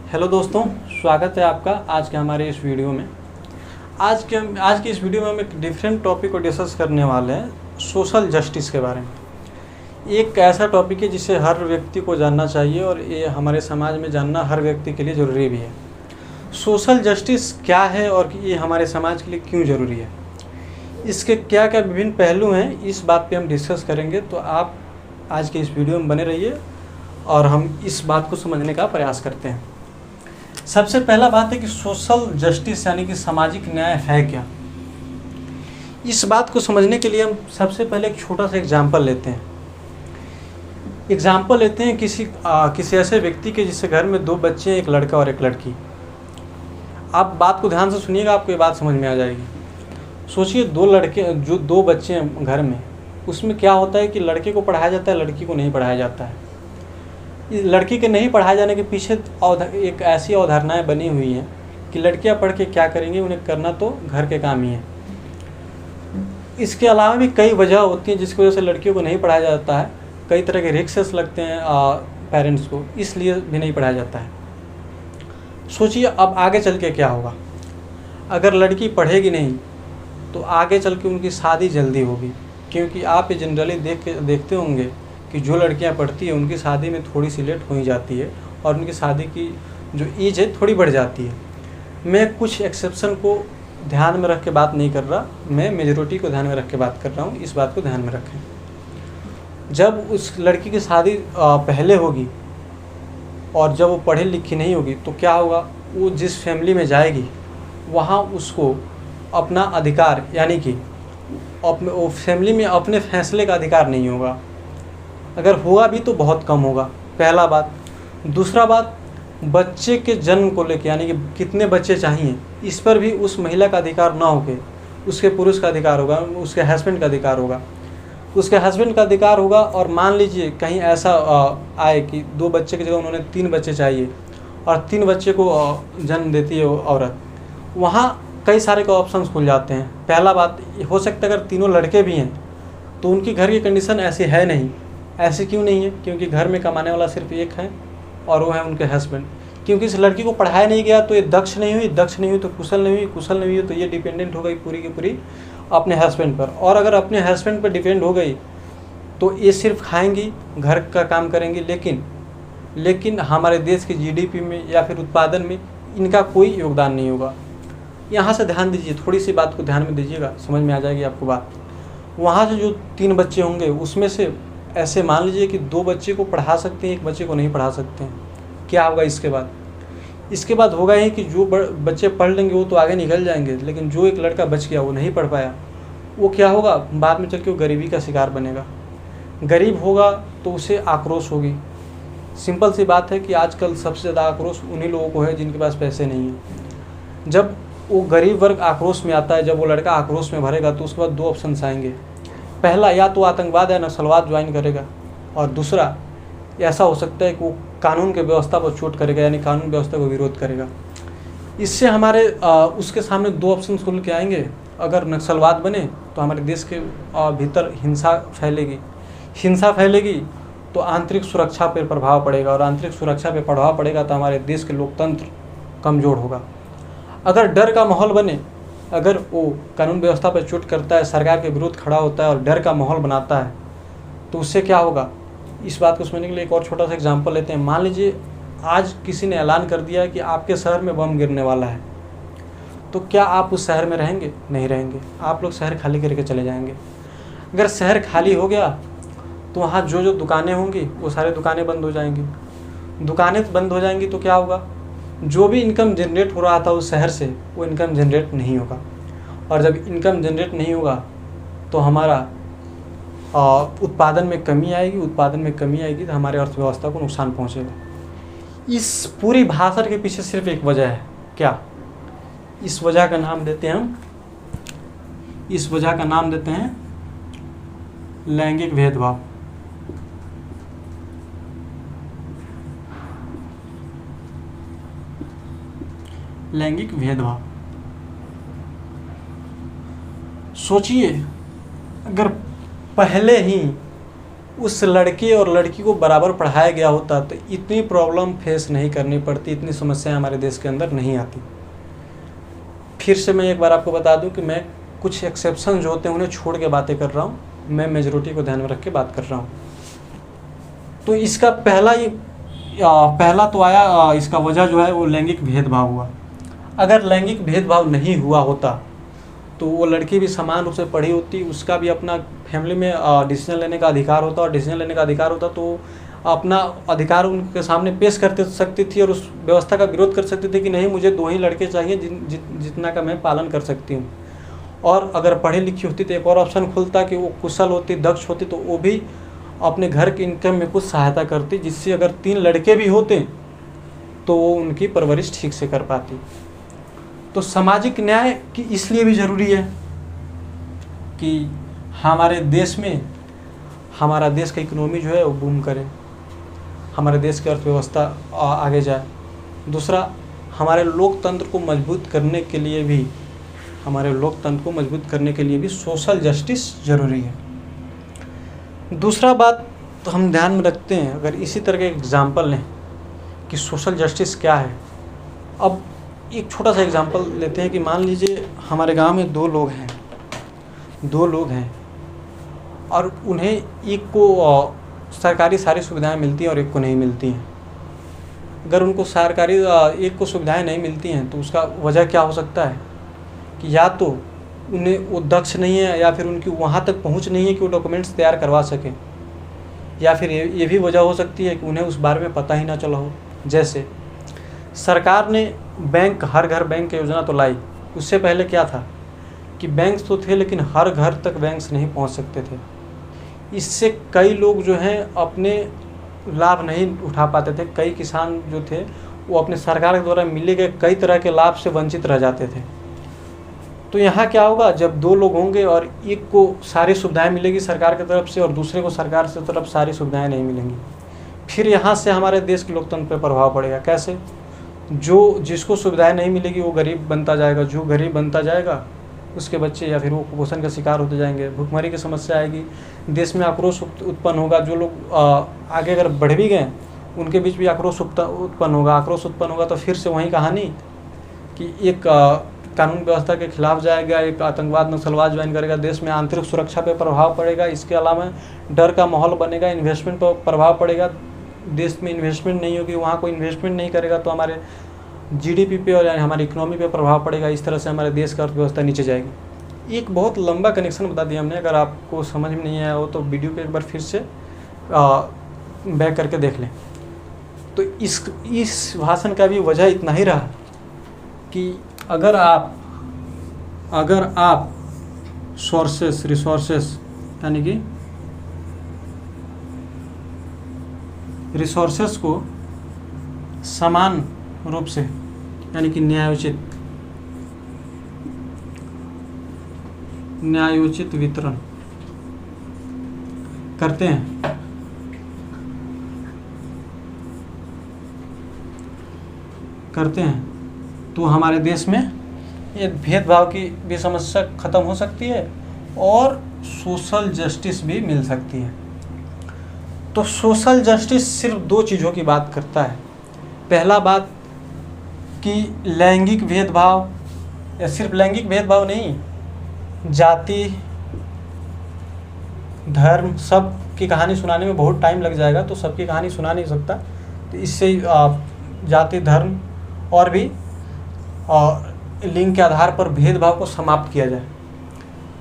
Hello दोस्तों, स्वागत है आपका आज के हमारे इस वीडियो में। आज की इस वीडियो में हम एक डिफरेंट टॉपिक को डिस्कस करने वाले हैं, सोशल जस्टिस के बारे में। एक ऐसा टॉपिक है जिसे हर व्यक्ति को जानना चाहिए और ये हमारे समाज में जानना हर व्यक्ति के लिए ज़रूरी भी है। सोशल जस्टिस क्या है और ये हमारे समाज के लिए क्यों ज़रूरी है, इसके क्या क्या विभिन्न पहलू हैं, इस बात पे हम डिस्कस करेंगे। तो आप आज के इस वीडियो में बने रहिए और हम इस बात को समझने का प्रयास करते हैं। सबसे पहला बात है कि सोशल जस्टिस यानी कि सामाजिक न्याय है क्या। इस बात को समझने के लिए हम सबसे पहले एक छोटा सा एग्जाम्पल लेते हैं। किसी ऐसे व्यक्ति के जिसके घर में 2 बच्चे हैं, एक लड़का और एक लड़की। आप बात को ध्यान से सुनिएगा, आपको ये बात समझ में आ जाएगी। सोचिए 2 बच्चे हैं घर में, उसमें क्या होता है कि लड़के को पढ़ाया जाता है, लड़की को नहीं पढ़ाया जाता है। लड़की के नहीं पढ़ाए जाने के पीछे एक ऐसी अवधारणाएं बनी हुई हैं कि लड़कियां पढ़ के क्या करेंगी, उन्हें करना तो घर के काम ही है। इसके अलावा भी कई वजह होती हैं जिसकी वजह से लड़कियों को नहीं पढ़ाया जाता है। कई तरह के रिक्सेस लगते हैं पेरेंट्स को, इसलिए भी नहीं पढ़ाया जाता है। सोचिए अब आगे चल के क्या होगा। अगर लड़की पढ़ेगी नहीं तो आगे चल के उनकी शादी जल्दी होगी, क्योंकि आप ये जनरली देखते होंगे कि जो लड़कियां पढ़ती हैं उनकी शादी में थोड़ी सी लेट हो ही जाती है और उनकी शादी की जो एज है थोड़ी बढ़ जाती है। मैं कुछ एक्सेप्शन को ध्यान में रख के बात नहीं कर रहा, मैं मेजॉरिटी को ध्यान में रख के बात कर रहा हूँ। इस बात को ध्यान में रखें। जब उस लड़की की शादी पहले होगी और जब वो पढ़ी लिखी नहीं होगी तो क्या होगा, वो जिस फैमिली में जाएगी वहाँ उसको अपना अधिकार यानी कि वो फैमिली में अपने फैसले का अधिकार नहीं होगा। अगर होगा भी तो बहुत कम होगा, पहला बात। दूसरा बात, बच्चे के जन्म को लेकर यानी कि कितने बच्चे चाहिए, इस पर भी उस महिला का अधिकार ना होके उसके पुरुष का अधिकार होगा, उसके हस्बैंड का अधिकार होगा। उसके हस्बैंड का अधिकार होगा और मान लीजिए कहीं ऐसा आए कि 2 बच्चे की जगह उन्होंने 3 बच्चे चाहिए और 3 बच्चे को जन्म देती है वो औरत, वहाँ कई सारे के ऑप्शंस खुल जाते हैं। पहला बात, हो सकता है अगर तीनों लड़के भी हैं तो उनकी घर की कंडीशन ऐसी है नहीं। ऐसे क्यों नहीं है? क्योंकि घर में कमाने वाला सिर्फ एक है और वो है उनके हस्बैंड। क्योंकि इस लड़की को पढ़ाया नहीं गया तो ये दक्ष नहीं हुई तो कुशल नहीं हुई तो ये डिपेंडेंट हो गई पूरी की पूरी अपने हस्बैंड पर। और अगर अपने हस्बैंड पर डिपेंड हो गई तो ये सिर्फ खाएंगी, घर का काम करेंगी, लेकिन हमारे देश की जीडीपी में या फिर उत्पादन में इनका कोई योगदान नहीं होगा। यहाँ से ध्यान दीजिए, थोड़ी सी बात को ध्यान में दीजिएगा, समझ में आ जाएगी आपको बात। वहाँ से जो 3 बच्चे होंगे उसमें से ऐसे मान लीजिए कि 2 बच्चे को पढ़ा सकते हैं, 1 बच्चे को नहीं पढ़ा सकते हैं। क्या होगा इसके बाद होगा ही कि जो बच्चे पढ़ लेंगे वो तो आगे निकल जाएंगे, लेकिन जो एक लड़का बच गया वो नहीं पढ़ पाया, वो क्या होगा, बाद में चल के वो गरीबी का शिकार बनेगा। गरीब होगा तो उसे आक्रोश होगी। सिंपल सी बात है कि आजकल सबसे ज़्यादा आक्रोश उन्हीं लोगों को है जिनके पास पैसे नहीं हैं। जब वो गरीब वर्ग आक्रोश में आता है, जब वो लड़का आक्रोश में भरेगा तो उसके बाद 2 ऑप्शन आएंगे। पहला, या तो आतंकवाद या नक्सलवाद ज्वाइन करेगा, और दूसरा ऐसा हो सकता है कि वो कानून के व्यवस्था पर चोट करेगा, यानी कानून व्यवस्था को विरोध करेगा। इससे हमारे उसके सामने 2 ऑप्शन खुल के आएंगे। अगर नक्सलवाद बने तो हमारे देश के भीतर हिंसा फैलेगी तो आंतरिक सुरक्षा पर प्रभाव पड़ेगा, और आंतरिक सुरक्षा पर प्रभाव पड़ेगा तो हमारे देश के लोकतंत्र कमज़ोर होगा। अगर डर का माहौल बने, अगर वो कानून व्यवस्था पर चोट करता है, सरकार के विरुद्ध खड़ा होता है और डर का माहौल बनाता है, तो उससे क्या होगा, इस बात को समझने के लिए एक और छोटा सा एग्जांपल लेते हैं। मान लीजिए आज किसी ने ऐलान कर दिया कि आपके शहर में बम गिरने वाला है, तो क्या आप उस शहर में रहेंगे? नहीं रहेंगे, आप लोग शहर खाली करके चले जाएंगे। अगर शहर खाली हो गया तो वहाँ जो दुकानें होंगी वो सारी दुकानें बंद हो जाएंगी। दुकानें बंद हो जाएंगी तो क्या होगा, जो भी इनकम जनरेट हो रहा था उस शहर से वो इनकम जनरेट नहीं होगा, और जब इनकम जनरेट नहीं होगा तो हमारा उत्पादन में कमी आएगी तो हमारे अर्थव्यवस्था को नुकसान पहुंचेगा। इस पूरी भाषण के पीछे सिर्फ एक वजह है। क्या? इस वजह का नाम देते हैं लैंगिक भेदभाव। लैंगिक भेदभाव। सोचिए अगर पहले ही उस लड़के और लड़की को बराबर पढ़ाया गया होता तो इतनी प्रॉब्लम फेस नहीं करनी पड़ती, इतनी समस्याएं हमारे देश के अंदर नहीं आती। फिर से मैं एक बार आपको बता दूं कि मैं कुछ एक्सेप्शन जो होते हैं उन्हें छोड़ के बातें कर रहा हूं, मैं मेजॉरिटी को ध्यान में रख के बात कर रहा हूं। तो इसका पहला तो आया, इसका वजह जो है वो लैंगिक भेदभाव हुआ। अगर लैंगिक भेदभाव नहीं हुआ होता तो वो लड़की भी समान रूप से पढ़ी होती, उसका भी अपना फैमिली में डिसीजन लेने का अधिकार होता, और डिसीजन लेने का अधिकार होता तो अपना अधिकार उनके सामने पेश कर सकती थी और उस व्यवस्था का विरोध कर सकती थी कि नहीं, मुझे 2 ही लड़के चाहिए जितना का मैं पालन कर सकती हूँ। और अगर पढ़ी लिखी होती तो एक और ऑप्शन खुलता कि वो कुशल होती, दक्ष होती, तो वो भी अपने घर के इनकम में कुछ सहायता करती, जिससे अगर 3 लड़के भी होते तो वो उनकी परवरिश ठीक से कर पाती। तो सामाजिक न्याय की इसलिए भी ज़रूरी है कि हमारे देश में, हमारा देश का इकोनॉमी जो है वो बूम करे, हमारे देश की अर्थव्यवस्था आगे जाए। दूसरा, हमारे लोकतंत्र को मजबूत करने के लिए भी, सोशल जस्टिस ज़रूरी है। दूसरा बात तो हम ध्यान में रखते हैं, अगर इसी तरह के एग्जाम्पल लें कि सोशल जस्टिस क्या है। अब एक छोटा सा एग्जांपल लेते हैं कि मान लीजिए हमारे गांव में 2 लोग हैं और उन्हें एक को सरकारी सारी सुविधाएं मिलती हैं और एक को नहीं मिलती हैं। अगर उनको सरकारी एक को सुविधाएं नहीं मिलती हैं तो उसका वजह क्या हो सकता है कि या तो उन्हें वो दक्ष नहीं है, या फिर उनकी वहाँ तक पहुँच नहीं है कि वो डॉक्यूमेंट्स तैयार करवा सकें, या फिर ये भी वजह हो सकती है कि उन्हें उस बारे में पता ही ना चला हो। जैसे सरकार ने हर घर बैंक की योजना तो लाई, उससे पहले क्या था कि बैंक तो थे लेकिन हर घर तक बैंक नहीं पहुंच सकते थे। इससे कई लोग जो हैं अपने लाभ नहीं उठा पाते थे। कई किसान जो थे वो अपने सरकार के द्वारा मिले गए कई तरह के लाभ से वंचित रह जाते थे। तो यहाँ क्या होगा, जब 2 लोग होंगे और एक को सारी सुविधाएं मिलेगी सरकार की तरफ से और दूसरे को सरकार की तरफ सारी सुविधाएं नहीं मिलेंगी, फिर यहाँ से हमारे देश के लोकतंत्र पर प्रभाव पड़ेगा। कैसे? जिसको सुविधाएं नहीं मिलेगी वो गरीब बनता जाएगा, जो गरीब बनता जाएगा उसके बच्चे या फिर वो कुपोषण का शिकार होते जाएंगे, भूखमरी की समस्या आएगी, देश में आक्रोश उत्पन्न होगा। जो लोग आगे अगर बढ़ भी गए उनके बीच भी आक्रोश उत्पन्न होगा तो फिर से वही कहानी कि एक कानून व्यवस्था के खिलाफ जाएगा, एक आतंकवाद नक्सलवाद ज्वाइन करेगा, देश में आंतरिक सुरक्षा पर प्रभाव पड़ेगा। इसके अलावा डर का माहौल बनेगा, इन्वेस्टमेंट पर प्रभाव पड़ेगा। देश में इन्वेस्टमेंट नहीं होगी, वहाँ कोई इन्वेस्टमेंट नहीं करेगा तो हमारे जीडीपी पे और हमारी इकोनॉमी पे प्रभाव पड़ेगा। इस तरह से हमारे देश का अर्थव्यवस्था नीचे जाएगी। एक बहुत लंबा कनेक्शन बता दिया हमने, अगर आपको समझ में नहीं आया हो तो वीडियो को एक बार फिर से बैक करके देख लें। तो इस भाषण का भी वजह इतना ही रहा कि अगर आप रिसोर्सेस यानी कि रिसोर्सेस को समान रूप से यानी कि न्यायोचित वितरण करते हैं तो हमारे देश में ये भेदभाव की भी समस्या खत्म हो सकती है और सोशल जस्टिस भी मिल सकती है। तो सोशल जस्टिस सिर्फ 2 चीज़ों की बात करता है। पहला बात कि लैंगिक भेदभाव, या सिर्फ लैंगिक भेदभाव नहीं, जाति धर्म, सब की कहानी सुनाने में बहुत टाइम लग जाएगा तो सबकी कहानी सुना नहीं सकता। तो इससे जाति धर्म और भी लिंग के आधार पर भेदभाव को समाप्त किया जाए।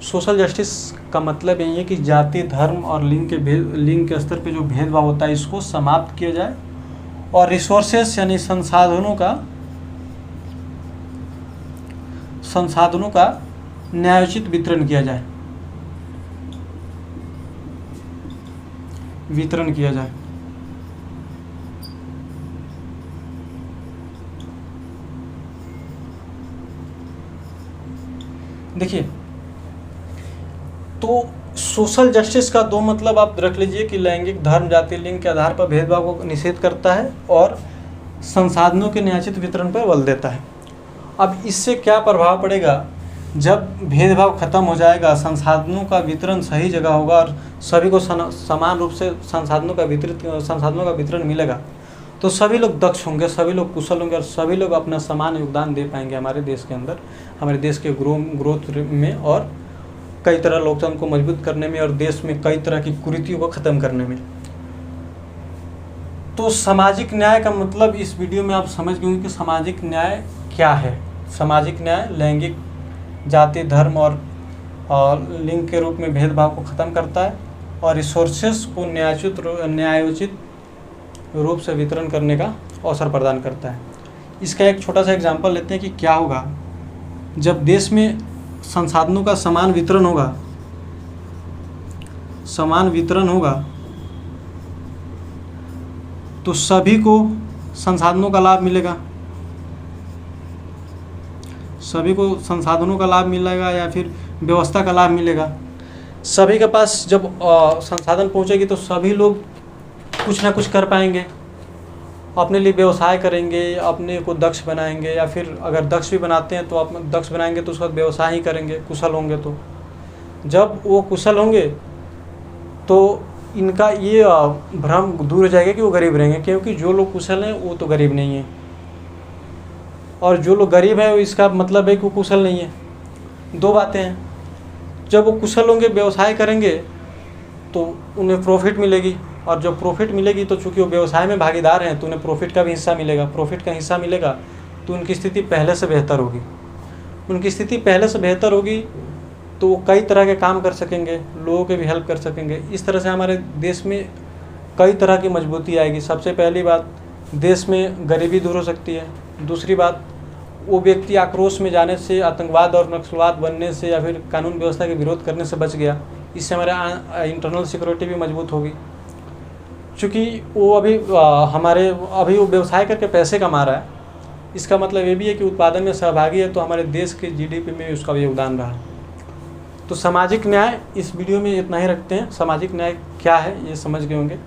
सोशल जस्टिस का मतलब यही है कि जाति धर्म और लिंग के स्तर पे जो भेदभाव होता है इसको समाप्त किया जाए और रिसोर्सेस यानी संसाधनों का न्यायोचित वितरण किया जाए। देखिए, तो सोशल जस्टिस का 2 मतलब आप रख लीजिए कि लैंगिक धर्म जाति लिंग के आधार पर भेदभाव को निषेध करता है और संसाधनों के न्यायोचित वितरण पर बल देता है। अब इससे क्या प्रभाव पड़ेगा, जब भेदभाव खत्म हो जाएगा, संसाधनों का वितरण सही जगह होगा और सभी को समान रूप से संसाधनों का वितरण मिलेगा, तो सभी लोग दक्ष होंगे, सभी लोग कुशल होंगे और सभी लोग अपना समान योगदान दे पाएंगे हमारे देश के अंदर, हमारे देश के ग्रोथ में और कई तरह लोकतंत्र को मजबूत करने में और देश में कई तरह की कुरीतियों को ख़त्म करने में। तो सामाजिक न्याय का मतलब इस वीडियो में आप समझ गए कि सामाजिक न्याय क्या है। सामाजिक न्याय लैंगिक, जाति, धर्म और लिंग के रूप में भेदभाव को ख़त्म करता है और रिसोर्सेस को न्यायोचित रूप से वितरण करने का अवसर प्रदान करता है। इसका एक छोटा सा एग्जांपल लेते हैं कि क्या होगा जब देश में संसाधनों का समान वितरण होगा तो सभी को संसाधनों का लाभ मिलेगा, सभी को संसाधनों का लाभ मिलेगा या फिर व्यवस्था का लाभ मिलेगा। सभी के पास जब संसाधन पहुंचेगी तो सभी लोग कुछ ना कुछ कर पाएंगे, अपने लिए व्यवसाय करेंगे, अपने को दक्ष बनाएंगे या फिर अगर दक्ष भी बनाते हैं तो आप दक्ष बनाएंगे तो उसका व्यवसाय ही करेंगे, कुशल होंगे। तो जब वो कुशल होंगे तो इनका ये भ्रम दूर हो जाएगा कि वो गरीब रहेंगे, क्योंकि जो लोग कुशल हैं वो तो गरीब नहीं है और जो लोग गरीब हैं इसका मतलब है कि वो कुशल नहीं है। दो बातें हैं, जब वो कुशल होंगे, व्यवसाय करेंगे तो उन्हें प्रॉफिट मिलेगी और जब प्रॉफिट मिलेगी तो चूँकि वो व्यवसाय में भागीदार हैं तो उन्हें प्रॉफिट का भी हिस्सा मिलेगा। प्रॉफिट का हिस्सा मिलेगा तो उनकी स्थिति पहले से बेहतर होगी। उनकी स्थिति पहले से बेहतर होगी तो वो कई तरह के काम कर सकेंगे, लोगों के भी हेल्प कर सकेंगे। इस तरह से हमारे देश में कई तरह की मजबूती आएगी। सबसे पहली बात, देश में गरीबी दूर हो सकती है। दूसरी बात, वो व्यक्ति आक्रोश में जाने से, आतंकवाद और नक्सलवाद बनने से या फिर कानून व्यवस्था के विरोध करने से बच गया। इससे हमारे इंटरनल सिक्योरिटी भी मजबूत होगी, चूँकि वो अभी वो व्यवसाय करके पैसे कमा रहा है। इसका मतलब ये भी है कि उत्पादन में सहभागी है, तो हमारे देश के जीडीपी में उसका भी योगदान रहा। तो सामाजिक न्याय इस वीडियो में इतना ही रखते हैं। सामाजिक न्याय क्या है ये समझ गए होंगे।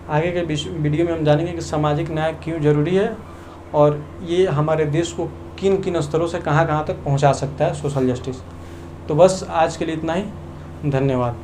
आगे के वीडियो में हम जानेंगे कि सामाजिक न्याय क्यों ज़रूरी है और ये हमारे देश को किन किन स्तरों से कहाँ कहाँ तक पहुँचा सकता है सोशल जस्टिस। तो बस आज के लिए इतना ही, धन्यवाद।